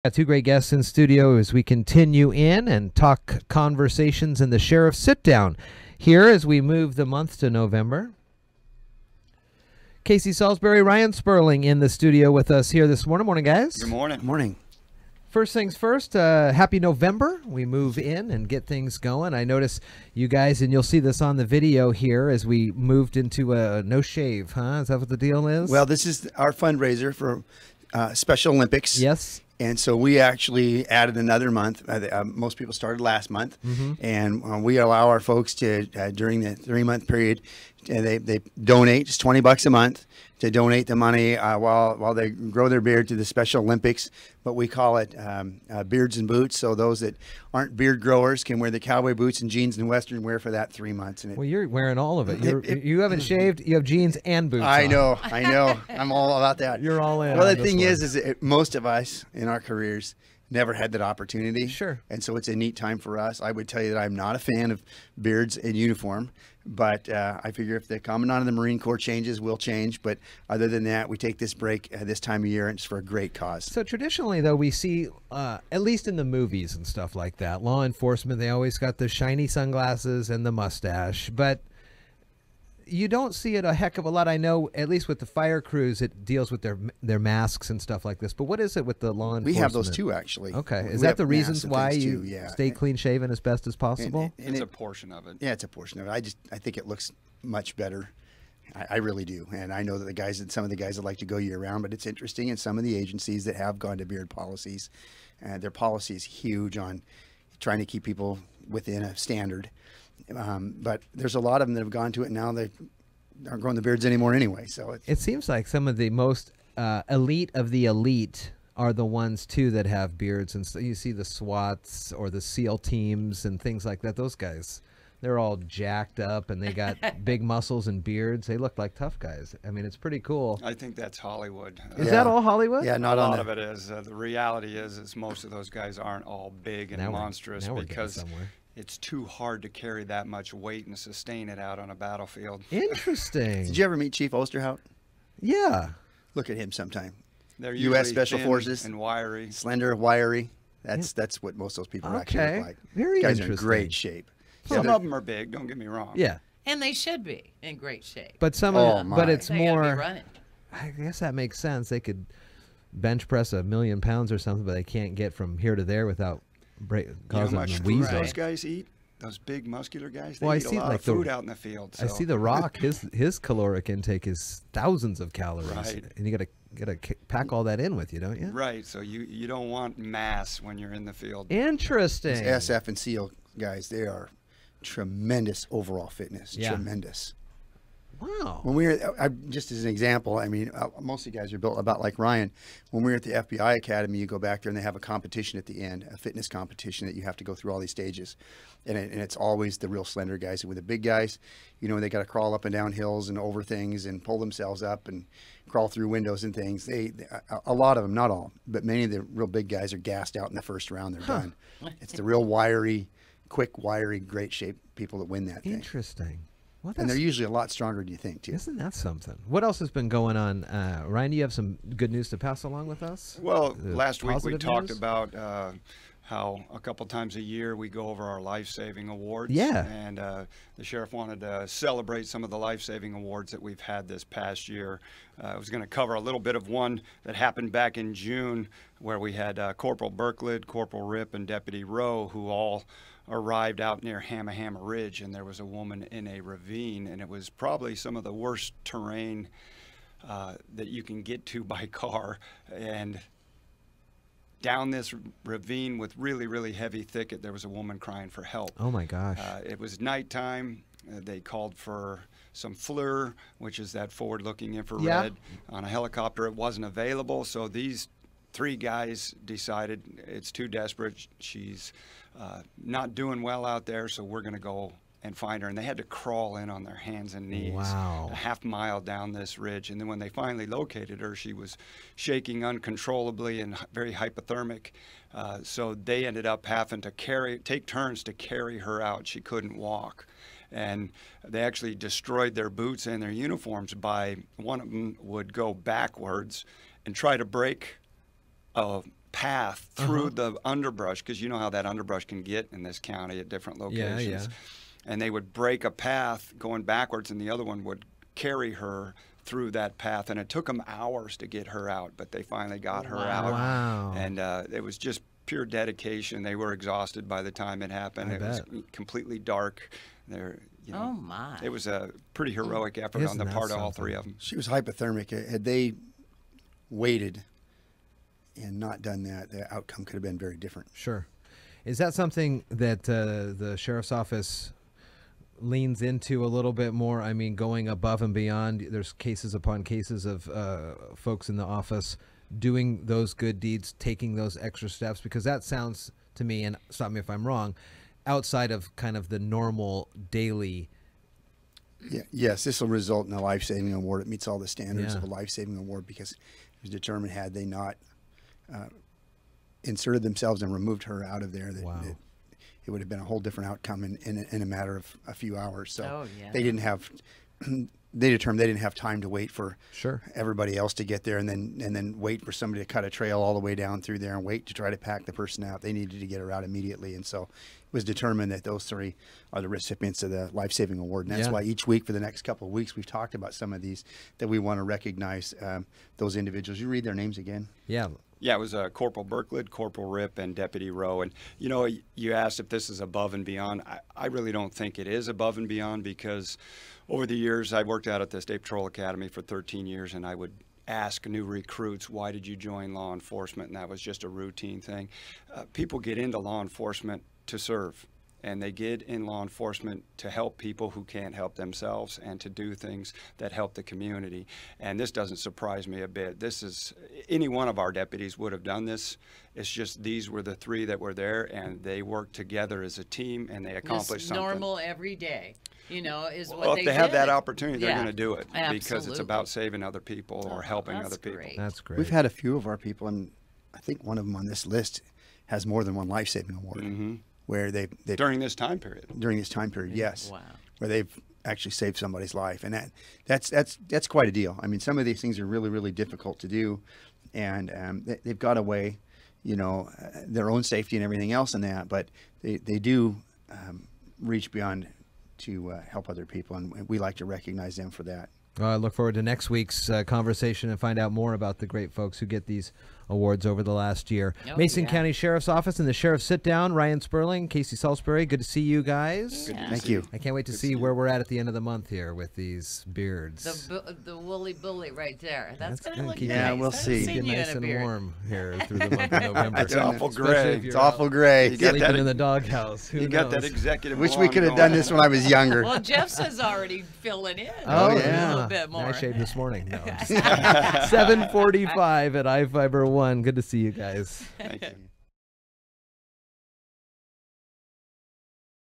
Got two great guests in studio as we continue in and talk conversations in the Sheriff's Sit-Down here as we move the month to November. Casey Salisbury, Ryan Spurling in the studio with us here this morning. Morning, guys. Good morning. Good morning. First things first, happy November. We move in and get things going. I notice you guys, and you'll see this on the video here as we moved into a no shave, huh? Is that what the deal is? Well, this is our fundraiser for Special Olympics. Yes. And so we actually added another month. Most people started last month. And we allow our folks to, during the 3-month period, they donate just $20 a month to donate the money while they grow their beard to the Special Olympics. But we call it beards and boots. So those that aren't beard growers can wear the cowboy boots and jeans and Western wear for that 3 months. And well, you're wearing all of it. You haven't shaved. You have jeans and boots I on. know. I'm all about that. You're all in. Well, the thing is most of us in our careers never had that opportunity. Sure. And so it's a neat time for us. I would tell you that I'm not a fan of beards in uniform, but I figure if the Commandant of the Marine Corps changes, we'll change. But other than that, we take this break this time of year, and it's for a great cause. So traditionally, though, we see, at least in the movies and stuff like that, law enforcement, they always got the shiny sunglasses and the mustache. But you don't see it a heck of a lot. I know, at least with the fire crews, it deals with their masks and stuff like this. But what is it with the law enforcement? We have those too, actually. Okay. Is We that have the reasons masks why and you things, too, yeah. stay clean shaven as best as possible? And It's a portion of it. Yeah, it's a portion of it. I think it looks much better. I really do. And I know that some of the guys that like to go year round, but it's interesting in some of the agencies that have gone to beard policies. Their policy is huge on trying to keep people within a standard. But there's a lot of them that have gone to it now. They aren't growing the beards anymore anyway. So it seems like some of the most elite of the elite are the ones too that have beards, and so you see the SWATs or the SEAL teams and things like that. Those guys, they're all jacked up and they got big muscles and beards. They look like tough guys. I mean, it's pretty cool. I think that's Hollywood. Is that all Hollywood? Yeah, A not on lot the, of it is. The reality is most of those guys aren't all big and monstrous now we're because getting somewhere. it's too hard to carry that much weight and sustain it out on a battlefield. Interesting. Did you ever meet Chief Osterhout? Yeah. Look at him sometime. They're U.S. usually Special thin Forces. and wiry. Slender, wiry. That's what most of those people actually look like. Very Guys are interesting. in great shape. Some of them are big. Don't get me wrong. Yeah. And they should be in great shape. But some Oh, of my. but it's They gotta be more. running. I guess that makes sense. They could bench press 1,000,000 pounds or something, but they can't get from here to there without You know how causing much them food wheezes. those guys eat? Those big muscular guys. They Well, I eat see, a lot like, of the- food out in the field. I so- see The Rock. His caloric intake is thousands of calories, Right. and you gotta pack all that in with you, don't you? Right. So you don't want mass when you're in the field. Interesting. These SF and SEAL guys, they are tremendous overall fitness. Yeah. Tremendous. Wow. When we were, just as an example, I mean, most of the guys are built about like Ryan. When we were at the FBI Academy, you go back there and they have a competition at the end, a fitness competition that you have to go through all these stages. And it's always the real slender guys. And with the big guys, you know, they got to crawl up and down hills and over things and pull themselves up and crawl through windows and things. A lot of them, not all, but many of the real big guys are gassed out in the first round. They're done. It's the real wiry, quick, wiry, great shape people that win that thing. Interesting. Well, And they're usually a lot stronger than you think, too. isn't that something? What else has been going on, Ryan? Do you have some good news to pass along with us? Well, The last week we positive talked news? about how a couple times a year we go over our life-saving awards. Yeah. And the sheriff wanted to celebrate some of the life-saving awards that we've had this past year. I was going to cover a little bit of one that happened back in June where we had Corporal Berklid, Corporal Rip, and Deputy Rowe, who all arrived out near Hamma Ridge, and there was a woman in a ravine, and it was probably some of the worst terrain that you can get to by car. And down this ravine with really, really heavy thicket, there was a woman crying for help. Oh my gosh. It was nighttime. They called for some FLIR, which is that forward-looking infrared. Yeah. On a helicopter, it wasn't available, so these 3 guys decided it's too desperate. She's not doing well out there, so we're going to go and find her. And they had to crawl in on their hands and knees Wow. a half mile down this ridge. And then when they finally located her, she was shaking uncontrollably and very hypothermic. So they ended up having to take turns to carry her out. She couldn't walk. And they actually destroyed their boots and their uniforms by one of them would go backwards and try to break a path through the underbrush, because you know how that underbrush can get in this county at different locations. Yeah. And they would break a path going backwards, and the other one would carry her through that path. And it took them hours to get her out, but they finally got her out. Wow. And it was just pure dedication. They were exhausted by the time it happened. I It bet. was completely dark. There, you know, Oh my. it was a pretty heroic effort Isn't on the that part of all something? three of them. She was hypothermic. Had they waited and not done that, the outcome could have been very different. Sure. Is that something that the sheriff's office leans into a little bit more? I mean, going above and beyond. There's cases upon cases of folks in the office doing those good deeds, taking those extra steps, because that sounds to me, and stop me if I'm wrong, outside of kind of the normal daily. Yeah, yes, this will result in a life-saving award. It meets all the standards Yeah. of a life-saving award because it was determined had they not inserted themselves and removed her out of there, that, Wow. that it would have been a whole different outcome in a matter of a few hours. So Oh, yeah. they didn't have. They determined they didn't have time to wait for Sure. everybody else to get there, and then wait for somebody to cut a trail all the way down through there and wait to try to pack the person out. They needed to get her out immediately, and so it was determined that those three are the recipients of the life-saving award. And that's Yeah. why each week for the next couple of weeks we've talked about some of these that we want to recognize those individuals. You read their names again? Yeah. Yeah, it was Corporal Berklid, Corporal Rip, and Deputy Rowe. And, you know, you asked if this is above and beyond. I really don't think it is above and beyond, because over the years, I worked out at the State Patrol Academy for 13 years, and I would ask new recruits, why did you join law enforcement? And that was just a routine thing. People get into law enforcement to serve. And they get in law enforcement to help people who can't help themselves and to do things that help the community. And this doesn't surprise me a bit. This is, any one of our deputies would have done this. It's just these were the three that were there, and they worked together as a team, and they accomplished Just something. normal every day, you know, is what Well, they if they have did. that opportunity, they're Yeah. going to do it, because it's Absolutely. about saving other people or Oh, helping that's other people. great. That's great. We've had a few of our people, and I think one of them on this list has more than one life-saving award. Hmm. Where they During this time period. during this time period, yes, Wow. where they've actually saved somebody's life, and that's quite a deal. I mean, some of these things are really, really difficult to do, and they've got to weigh, you know, their own safety and everything else in that, but they do reach beyond to help other people, and we like to recognize them for that. I look forward to next week's conversation and find out more about the great folks who get these awards over the last year. Oh, Mason yeah. County Sheriff's Office and the Sheriff's Sit Down, Ryan Spurling, Casey Salisbury, good to see you guys. Yeah. Thank you. I can't wait to Good to see see where you. we're at the end of the month here with these beards. The woolly bully right there. That's gonna gonna look keep nice. Yeah, we'll I haven't see. seen Get you nice in a and beard. warm here through the month of November. It's awful Especially gray. if you're It's awful gray. You get sleeping that- in the doghouse. Who You got that knows? executive Wish we blonde could have going. done this when I was younger. Well, Jeff's is already filling in. Oh, a yeah. little bit more. I shaved this morning. No, I'm just 7:45 at I-Fiber 1. Good to see you guys. Thank you.